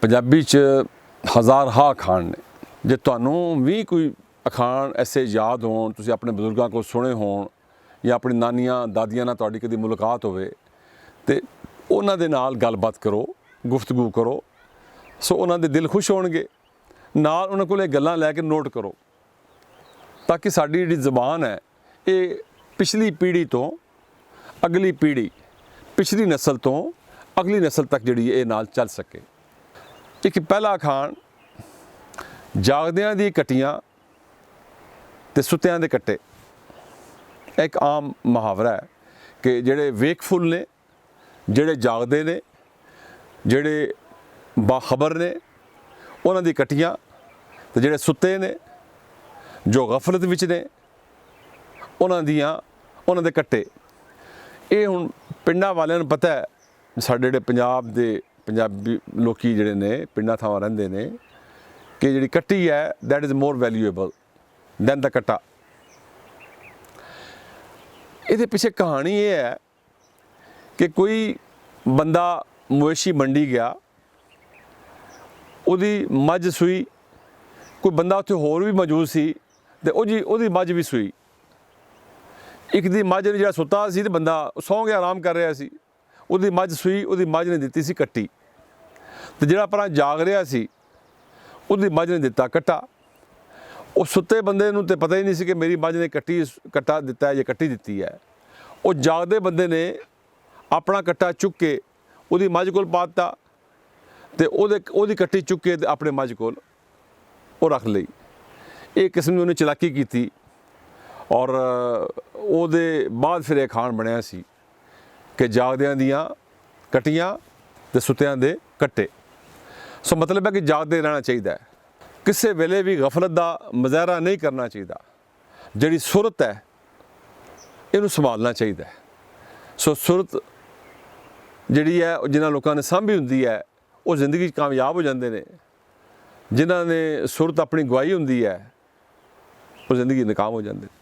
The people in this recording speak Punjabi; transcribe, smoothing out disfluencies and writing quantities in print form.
ਪੰਜਾਬੀ 'ਚ ਹਜ਼ਾਰ ਹਾ ਅਖਾਣ ਨੇ। ਜੇ ਤੁਹਾਨੂੰ ਵੀ ਕੋਈ ਅਖਾਣ ਐਸੇ ਯਾਦ ਹੋਣ, ਤੁਸੀਂ ਆਪਣੇ ਬਜ਼ੁਰਗਾਂ ਕੋਲ ਸੁਣੇ ਹੋਣ ਜਾਂ ਆਪਣੀ ਨਾਨੀਆਂ ਦਾਦੀਆਂ ਨਾਲ ਤੁਹਾਡੀ ਕਦੀ ਮੁਲਾਕਾਤ ਹੋਵੇ ਤੇ ਉਹਨਾਂ ਦੇ ਨਾਲ ਗੱਲਬਾਤ ਕਰੋ, ਗੁਫ਼ਤਗੂ ਕਰੋ, ਸੋ ਉਹਨਾਂ ਦੇ ਦਿਲ ਖੁਸ਼ ਹੋਣਗੇ। ਨਾਲ ਉਹਨਾਂ ਕੋਲ ਇਹ ਗੱਲਾਂ ਲੈ ਕੇ ਨੋਟ ਕਰੋ ਤਾਂ ਕਿ ਸਾਡੀ ਜਿਹੜੀ ਜ਼ਬਾਨ ਹੈ ਇਹ ਪਿਛਲੀ ਪੀੜ੍ਹੀ ਤੋਂ ਅਗਲੀ ਪੀੜ੍ਹੀ, ਪਿਛਲੀ ਨਸਲ ਤੋਂ ਅਗਲੀ ਨਸਲ ਤੱਕ ਜਿਹੜੀ ਇਹ ਨਾਲ ਚੱਲ ਸਕੇ। ਇੱਕ ਪਹਿਲਾ ਅਖਾਣ, ਜਾਗਦਿਆਂ ਦੀ ਕਟੀਆਂ ਤੇ ਸੁੱਤਿਆਂ ਦੇ ਕੱਟੇ। ਇੱਕ ਆਮ ਮੁਹਾਵਰਾ ਹੈ ਕਿ ਜਿਹੜੇ ਵੇਕਫੁਲ ਨੇ, ਜਿਹੜੇ ਜਾਗਦੇ ਨੇ, ਜਿਹੜੇ ਬਾਖਬਰ ਨੇ, ਉਹਨਾਂ ਦੀ ਕਟੀਆਂ, ਤੇ ਜਿਹੜੇ ਸੁੱਤੇ ਨੇ, ਜੋ ਗਫਲਤ ਵਿੱਚ ਨੇ, ਉਹਨਾਂ ਦੇ ਕੱਟੇ। ਇਹ ਹੁਣ ਪਿੰਡਾਂ ਵਾਲਿਆਂ ਨੂੰ ਪਤਾ ਹੈ, ਸਾਡੇ ਜਿਹੜੇ ਪੰਜਾਬ ਦੇ ਪੰਜਾਬੀ ਲੋਕੀ ਜਿਹੜੇ ਨੇ ਪਿੰਡਾਂ ਥਾਵਾਂ ਰਹਿੰਦੇ ਨੇ, ਕਿ ਜਿਹੜੀ ਕੱਟੀ ਹੈ that is more valuable than the ਕੱਟਾ। ਇਹਦੇ ਪਿੱਛੇ ਕਹਾਣੀ ਇਹ ਹੈ ਕਿ ਕੋਈ ਬੰਦਾ ਮਵੇਸ਼ੀ ਮੰਡੀ ਗਿਆ, ਉਹਦੀ ਮੱਝ ਸੂਈ, ਕੋਈ ਬੰਦਾ ਉੱਥੇ ਹੋਰ ਵੀ ਮੌਜੂਦ ਸੀ ਤੇ ਉਹਦੀ ਮੱਝ ਵੀ ਸੂਈ। ਇੱਕ ਦੀ ਮੱਝ ਨੇ ਜਿਹੜਾ ਸੁੱਤਾ ਸੀ ਤੇ ਬੰਦਾ ਸੌਂ ਗਿਆ, ਆਰਾਮ ਕਰ ਰਿਹਾ ਸੀ, ਉਹਦੀ ਮੱਝ ਸੂਈ, ਉਹਦੀ ਮੱਝ ਨੇ ਦਿੱਤੀ ਸੀ ਕੱਟੀ, ਤੇ ਜਿਹੜਾ ਆਪਣਾ ਜਾਗ ਰਿਹਾ ਸੀ ਉਹਦੀ ਮੱਝ ਨੇ ਦਿੱਤਾ ਕੱਟਾ। ਉਹ ਸੁੱਤੇ ਬੰਦੇ ਨੂੰ ਤਾਂ ਪਤਾ ਹੀ ਨਹੀਂ ਸੀ ਕਿ ਮੇਰੀ ਮੱਝ ਨੇ ਕੱਟਾ ਦਿੱਤਾ ਹੈ ਜਾਂ ਕੱਟੀ ਦਿੱਤੀ ਹੈ। ਉਹ ਜਾਗਦੇ ਬੰਦੇ ਨੇ ਆਪਣਾ ਕੱਟਾ ਚੁੱਕ ਕੇ ਉਹਦੀ ਮੱਝ ਕੋਲ ਪਾ ਦਿੱਤਾ ਤੇ ਉਹਦੀ ਕੱਟੀ ਚੁੱਕ ਕੇ ਆਪਣੇ ਮੱਝ ਕੋਲ ਉਹ ਰੱਖ ਲਈ। ਇਹ ਕਿਸਮ ਦੀ ਉਹਨੇ ਚਲਾਕੀ ਕੀਤੀ ਔਰ ਉਹਦੇ ਬਾਅਦ ਫਿਰ ਇਹ ਅਖਾਣ ਬਣਿਆ ਸੀ ਕਿ ਜਾਗਦਿਆਂ ਦੀਆਂ ਕਟੀਆਂ ਤੇ ਸੁੱਤਿਆਂ ਦੇ ਕੱਟੇ। ਸੋ ਮਤਲਬ ਹੈ ਕਿ ਜਾਗਦੇ ਰਹਿਣਾ ਚਾਹੀਦਾ ਹੈ, ਕਿਸੇ ਵੇਲੇ ਵੀ ਗਫਲਤ ਦਾ ਮੁਜ਼ਾਹਰਾ ਨਹੀਂ ਕਰਨਾ ਚਾਹੀਦਾ। ਜਿਹੜੀ ਸੁਰਤ ਹੈ ਇਹਨੂੰ ਸੰਭਾਲਣਾ ਚਾਹੀਦਾ ਹੈ। ਸੋ ਸੁਰਤ ਜਿਹੜੀ ਹੈ ਜਿਨ੍ਹਾਂ ਲੋਕਾਂ ਨੇ ਸਾਂਭੀ ਹੁੰਦੀ ਹੈ ਉਹ ਜ਼ਿੰਦਗੀ 'ਚ ਕਾਮਯਾਬ ਹੋ ਜਾਂਦੇ ਨੇ। ਜਿਨ੍ਹਾਂ ਨੇ ਸੁਰਤ ਆਪਣੀ ਗਵਾਈ ਹੁੰਦੀ ਹੈ ਉਹ ਜ਼ਿੰਦਗੀ ਨਾਕਾਮ ਹੋ ਜਾਂਦੇ ਨੇ।